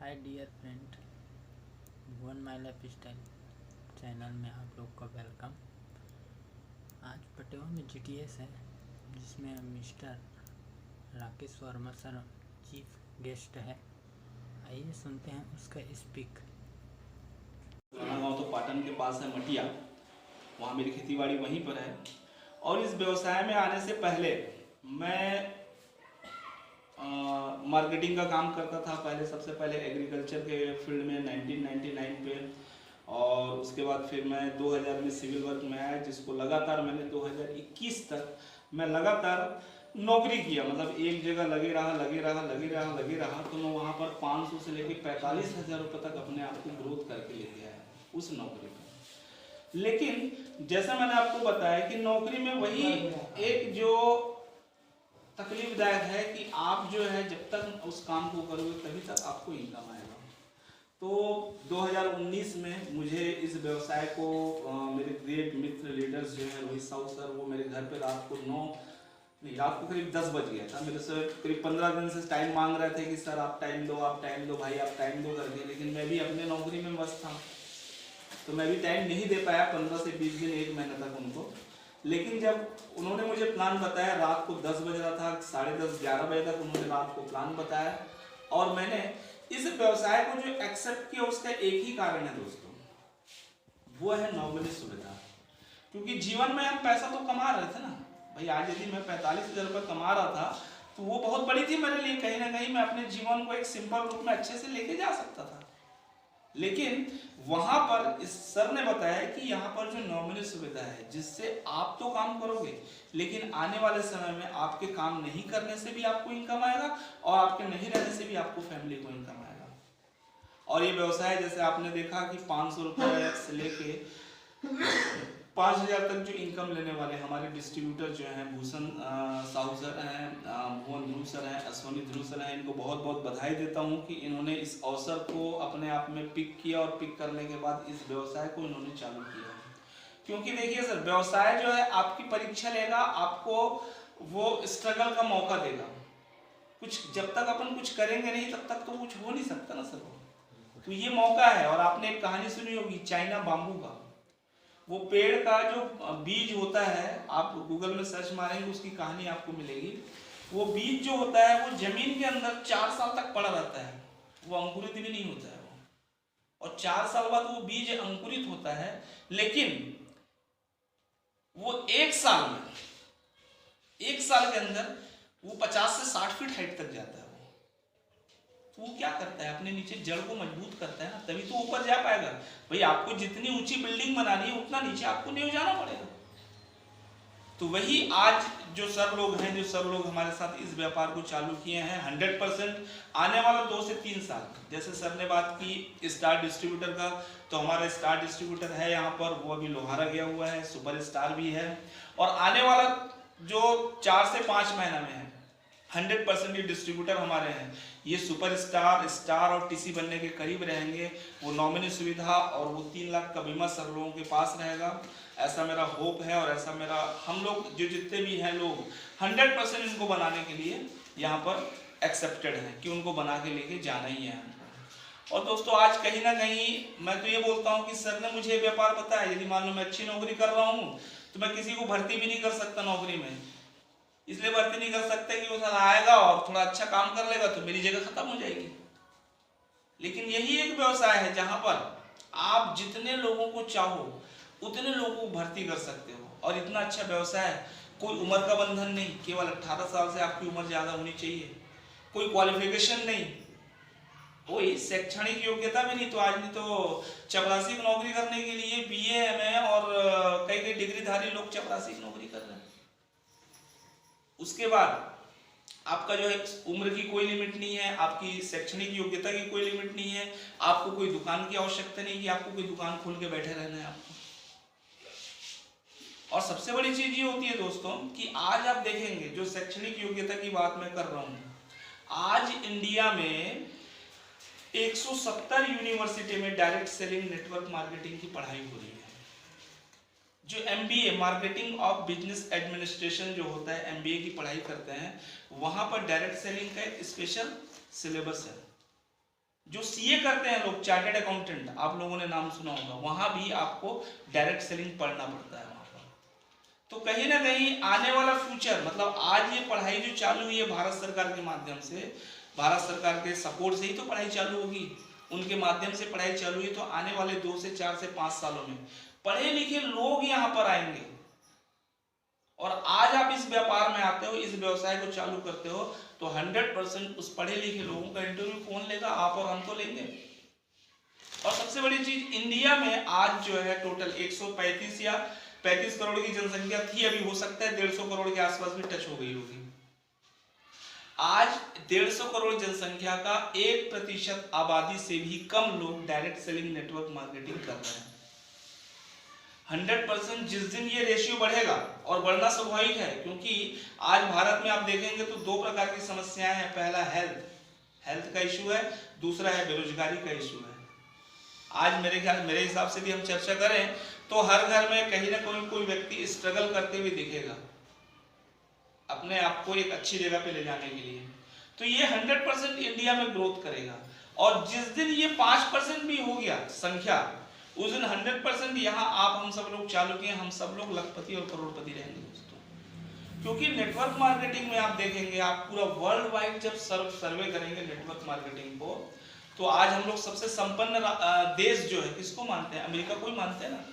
Hi dear friend, Bhuvan my lifestyle channel में आप लोग का वेलकम। आज पटेवा में GTS है जिसमें mister Rakesh Verma sir chief guest है। आइए सुनते हैं उसका स्पीक। गाँव तो पाटन के पास है मटिया, वहाँ मेरी खेतीबाड़ी वहीं पर है। और इस व्यवसाय में आने से पहले मैं मार्केटिंग का काम करता था। सबसे पहले एग्रीकल्चर के फील्ड में 1999 पे, और उसके बाद फिर मैं 2000 में सिविल वर्क में आया, जिसको लगातार मैंने 2021 तक मैं लगातार नौकरी किया। मतलब एक जगह लगे रहा तो मैं वहाँ पर 500 से लेकर 45,000 रुपये तक अपने आप को ग्रोथ करके लेके आया उस नौकरी में। लेकिन जैसा मैंने आपको बताया कि नौकरी में वही एक जो तकलीफदायक है कि आप जो है जब तक उस काम को करोगे तभी तक आपको इनकम आएगा। तो 2019 में मुझे इस व्यवसाय को मेरे ग्रेट मित्र लीडर्स जो है रोहित साहू सर, वो मेरे घर पे रात को करीब 10 बज गया था। मेरे से करीब 15 दिन से टाइम मांग रहे थे कि सर आप टाइम दो भाई आप टाइम दो करके, लेकिन मैं भी अपने नौकरी में व्यस्त था तो मैं भी टाइम नहीं दे पाया 15 से 20 दिन 1 महीने तक उनको। लेकिन जब उन्होंने मुझे प्लान बताया, रात को 10 बज रहा था, 10:30 11 बजे तक उन्होंने रात को प्लान बताया और मैंने इस व्यवसाय को जो एक्सेप्ट किया उसका एक ही कारण है दोस्तों, वो है नॉर्मली सुविधा। क्योंकि जीवन में हम पैसा तो कमा रहे थे ना भाई। आज यदि मैं 45,000 रुपये कमा रहा था तो वो बहुत बड़ी थी मेरे लिए। कहीं ना कहीं मैं अपने जीवन को एक सिंपल रूप में अच्छे से लेके जा सकता था। लेकिन वहां पर इस सर ने बताया कि यहाँ पर जो नॉमिनल सुविधा है जिससे आप तो काम करोगे लेकिन आने वाले समय में आपके काम नहीं करने से भी आपको इनकम आएगा और आपके नहीं रहने से भी आपको फैमिली को इनकम आएगा। और ये व्यवसाय जैसे आपने देखा कि 500 रुपये से लेके 5,000 तक जो इनकम लेने वाले हमारे डिस्ट्रीब्यूटर जो हैं, भूषण साहू सर हैं, भुवन ध्रुव सर हैं, अश्वनी ध्रुव सर हैं, इनको बहुत बहुत बधाई देता हूं कि इन्होंने इस अवसर को अपने आप में पिक किया और पिक करने के बाद इस व्यवसाय को इन्होंने चालू किया। क्योंकि देखिए सर, व्यवसाय जो है आपकी परीक्षा लेगा, आपको वो स्ट्रगल का मौका देगा। कुछ जब तक अपन कुछ करेंगे नहीं तब तक तो कुछ हो नहीं सकता ना सर। तो ये मौका है। और आपने एक कहानी सुनी होगी चाइना बाम्बू का, वो पेड़ का जो बीज होता है, आप गूगल में सर्च मारेंगे उसकी कहानी आपको मिलेगी। वो बीज जो होता है वो जमीन के अंदर 4 साल तक पड़ा रहता है, वो अंकुरित भी नहीं होता है वो। और 4 साल बाद वो बीज अंकुरित होता है, लेकिन वो 1 साल में 1 साल के अंदर वो 50 से 60 फीट हाइट तक जाता है। तो वो क्या करता है, अपने नीचे जड़ को मजबूत करता है ना, तभी तो ऊपर जा पाएगा भाई। आपको जितनी ऊंची बिल्डिंग बनानी है उतना नीचे आपको नहीं जाना पड़ेगा। तो वही आज जो सर लोग हमारे साथ इस व्यापार को चालू किए हैं 100% आने वाला 2 से 3 साल। जैसे सर ने बात की स्टार डिस्ट्रीब्यूटर का, तो हमारा स्टार डिस्ट्रीब्यूटर है यहाँ पर, वो अभी लोहारा गया हुआ है, सुपर स्टार भी है। और आने वाला जो 4 से 5 महीना में है 100% ये डिस्ट्रीब्यूटर हमारे हैं, ये सुपर स्टार, स्टार और टीसी बनने के करीब रहेंगे। वो नॉमिनी सुविधा और वो 3 लाख का बीमा सब लोगों के पास रहेगा, ऐसा मेरा होप है। और ऐसा मेरा हम लोग जो जितने भी हैं लोग 100% इनको बनाने के लिए यहाँ पर एक्सेप्टेड हैं कि उनको बना के लेके जाना ही है। और दोस्तों आज कहीं ना कहीं मैं तो ये बोलता हूँ कि सर ने मुझे व्यापार बताया, यदि मान लो मैं अच्छी नौकरी कर रहा हूँ तो मैं किसी को भर्ती भी नहीं कर सकता नौकरी में। इसलिए भर्ती नहीं कर सकते कि वो साला आएगा और थोड़ा अच्छा काम कर लेगा तो मेरी जगह खत्म हो जाएगी। लेकिन यही एक व्यवसाय है जहां पर आप जितने लोगों को चाहो उतने लोगों को भर्ती कर सकते हो। और इतना अच्छा व्यवसाय है, कोई उम्र का बंधन नहीं, केवल 18 साल से आपकी उम्र ज्यादा होनी चाहिए, कोई क्वालिफिकेशन नहीं, कोई शैक्षणिक योग्यता भी नहीं। तो आज नहीं तो चपरासी की नौकरी करने के लिए BA MA और कई डिग्रीधारी लोग चपरासी की नौकरी कर रहे हैं। उसके बाद आपका जो है उम्र की कोई लिमिट नहीं है, आपकी शैक्षणिक योग्यता की कोई लिमिट नहीं है, आपको कोई दुकान की आवश्यकता नहीं कि आपको कोई दुकान खोल के बैठे रहना है आपको। और सबसे बड़ी चीज ये होती है दोस्तों कि आज आप देखेंगे, जो शैक्षणिक योग्यता की बात मैं कर रहा हूं, आज इंडिया में 170 यूनिवर्सिटी में डायरेक्ट सेलिंग नेटवर्क मार्केटिंग की पढ़ाई हो रही है। जो MBA marketing of business administration जो होता है, MBA की पढ़ाई करते हैं, वहां पर डायरेक्ट सेलिंग का एक स्पेशल सिलेबस है जो सीए करते हैं लोग, चार्टर्ड अकाउंटेंट, आप लोगों ने नाम सुना होगा, वहां भी आपको डायरेक्ट सेलिंग पढ़ना पड़ता है वहां पर। तो कहीं ना कहीं आने वाला फ्यूचर, मतलब आज ये पढ़ाई जो चालू हुई है भारत सरकार के माध्यम से, भारत सरकार के सपोर्ट से ही तो पढ़ाई चालू होगी, उनके माध्यम से पढ़ाई चालू हुई, तो आने वाले 2 से 4 से 5 सालों में पढ़े लिखे लोग यहाँ पर आएंगे। और आज आप इस व्यापार में आते हो, इस व्यवसाय को चालू करते हो, तो 100% उस पढ़े लिखे लोगों का इंटरव्यू कौन लेगा? आप और हम तो लेंगे। और सबसे बड़ी चीज, इंडिया में आज जो है टोटल 135 या 35 करोड़ की जनसंख्या थी, अभी हो सकता है 150 करोड़ के आसपास भी टच हो गई होगी। आज 150 करोड़ जनसंख्या का 1% आबादी से भी कम लोग डायरेक्ट सेलिंग नेटवर्क मार्केटिंग कर रहे हैं। 100% जिस दिन ये रेशियो बढ़ेगा, और बढ़ना स्वाभाविक है, क्योंकि आज भारत में आप देखेंगे तो 2 प्रकार की समस्याएं हैं। पहला हेल्थ का इशू है, दूसरा है बेरोजगारी का इशू है। आज मेरे हिसाब से भी हम चर्चा करें तो हर घर में कहीं ना कोई व्यक्ति स्ट्रगल करते हुए दिखेगा अपने आप को एक अच्छी जगह पे ले जाने के लिए। तो ये 100% इंडिया में ग्रोथ करेगा। और जिस दिन ये 5% भी हो गया संख्या, उस दिन 100% यहाँ आप हम सब लोग चालू किए, हम सब लोग लखपति और करोड़पति रहेंगे दोस्तों। क्योंकि नेटवर्क मार्केटिंग में आप देखेंगे, आप पूरा वर्ल्ड वाइड जब सर्वे करेंगे नेटवर्क मार्केटिंग को, तो आज हम लोग सबसे संपन्न देश जो है किसको मानते हैं? अमेरिका को ही मानते हैं ना।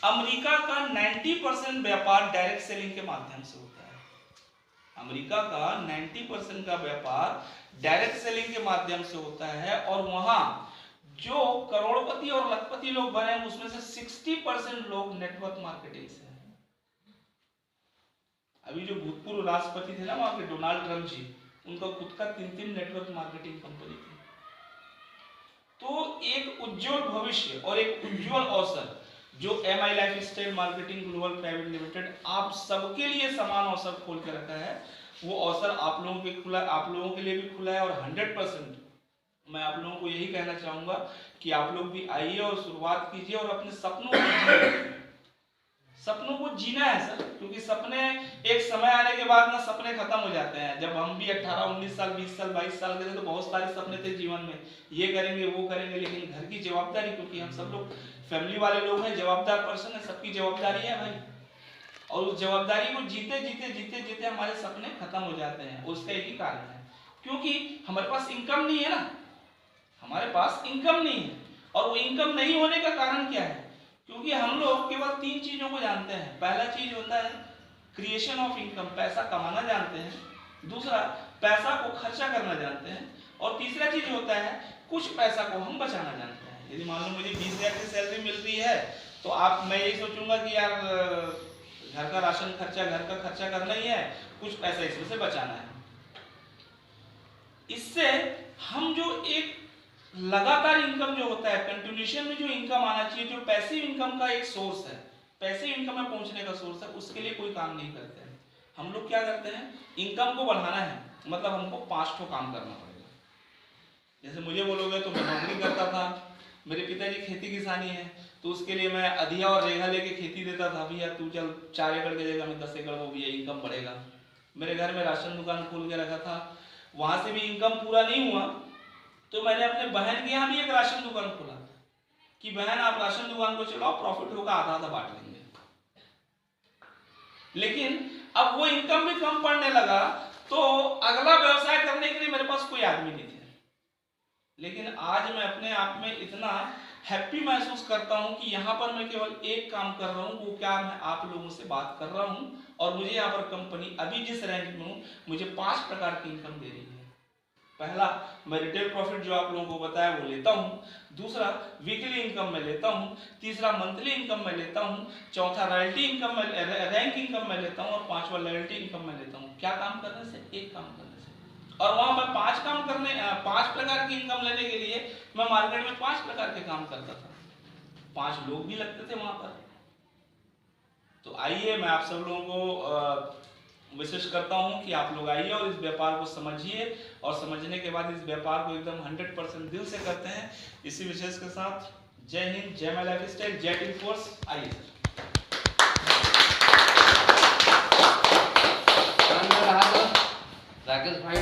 अमेरिका का 90% व्यापार डायरेक्ट सेलिंग के माध्यम से होता है। अमेरिका का 90% का व्यापार डायरेक्ट सेलिंग के माध्यम से होता है। और वहां जो करोड़पति और लखपति लोग बने, उसमें से 60% लोग नेटवर्क मार्केटिंग से हैं। अभी जो भूतपूर्व राष्ट्रपति थे ना वहां के, डोनाल्ड ट्रंप जी, उनका खुद का 3 नेटवर्क मार्केटिंग कंपनी थी। तो एक उज्जवल भविष्य और एक उज्जवल अवसर जो MI lifestyle marketing global private limited आप सबके लिए समान अवसर खोल के रखा है, वो अवसर आप लोगों के लिए भी खुला है। और 100% मैं आप लोगों को यही कहना चाहूंगा कि आप लोग भी आइए और शुरुआत कीजिए और अपने सपनों को जीना है सर। क्योंकि सपने एक समय आने के बाद ना सपने खत्म हो जाते हैं। जब हम भी 18, 19 साल, 20 साल, 22 साल के थे तो बहुत सारे सपने थे जीवन में, ये करेंगे वो करेंगे, लेकिन घर की जवाबदारी, क्योंकि हम सब लोग फैमिली वाले लोग हैं, जवाबदार पर्सन है, सबकी जवाबदारी है भाई। और उस जवाबदारी को जीते जीते हमारे सपने खत्म हो जाते हैं। उसका एक ही कारण है, क्योंकि हमारे पास इनकम नहीं है ना, हमारे पास इनकम नहीं है। और वो इनकम नहीं होने का कारण क्या है? क्योंकि हम लोग केवल 3 चीजों को जानते हैं। पहला चीज होता है क्रिएशन ऑफ इनकम, पैसा कमाना जानते हैं। दूसरा, पैसा को खर्चा करना जानते हैं। और तीसरा चीज होता है कुछ पैसा को हम बचाना जानते हैं। यदि मान लो मुझे 20,000 की सैलरी मिल रही है, तो मैं यही सोचूंगा कि यार घर का राशन खर्चा, घर का खर्चा करना ही है, कुछ पैसा इसमें से बचाना है। इससे हम जो एक लगातार इनकम जो होता है, कंटिन्यूएशन में जो इनकम आना चाहिए, जो पैसिव इनकम का एक सोर्स है, पैसिव इनकम में पहुंचने का सोर्स है, उसके लिए कोई काम नहीं करते हैं। हम लोग क्या करते हैं, इनकम को बढ़ाना है, मतलब हमको 5 ठो काम करना पड़ेगा। जैसे मुझे बोलोगे तो मैं नौकरी करता था, मेरे पिताजी खेती किसानी है, तो उसके लिए मैं अधिया और रेगा लेके खेती देता था। भैया तू चल 4 एकड़ की जगह में 10 एकड़ हो, भैया इनकम बढ़ेगा। मेरे घर में राशन दुकान खोल के रखा था, वहां से भी इनकम पूरा नहीं हुआ, तो मैंने अपने बहन के यहाँ भी एक राशन दुकान खोला कि बहन आप राशन दुकान को चलाओ, प्रॉफिट होगा आधा आधा बांट लेंगे। लेकिन अब वो इनकम भी कम पड़ने लगा, तो अगला व्यवसाय करने के लिए मेरे पास कोई आदमी नहीं थे। लेकिन आज मैं अपने आप में इतना हैप्पी महसूस करता हूं कि यहाँ पर मैं केवल एक काम कर रहा हूँ, वो क्या, मैं आप लोगों से बात कर रहा हूँ। और मुझे यहाँ पर कंपनी अभी जिस रैंक में हूँ, मुझे 5 प्रकार की इनकम दे रही है। पहला, मैं रिटेल प्रॉफिट जो आप लोगों को बताया वो लेता हूँ। दूसरा, वीकली इनकम में लेता हूँ। तीसरा, मंथली इनकम में लेता हूँ। चौथा, रॉयल्टी इनकम में, रैंक इनकम में लेता हूँ। और 5वां, लॉयल्टी इनकम में लेता हूँ। क्या काम करने से? एक काम करने से। और वहां मैं 5 प्रकार की इनकम लेने के लिए मैं मार्केट में 5 प्रकार के काम करता था। 5 लोग भी लगते थे वहां पर। तो आइए, मैं आप सब लोगों को विशेष करता हूं कि आप लोग आइए और इस व्यापार को समझिए, और समझने के बाद इस व्यापार को एकदम 100% दिल से करते हैं। इसी विशेष के साथ जय हिंद, जय माय लाइफस्टाइल, जय टीम फोर्स। आइए राकेश भाई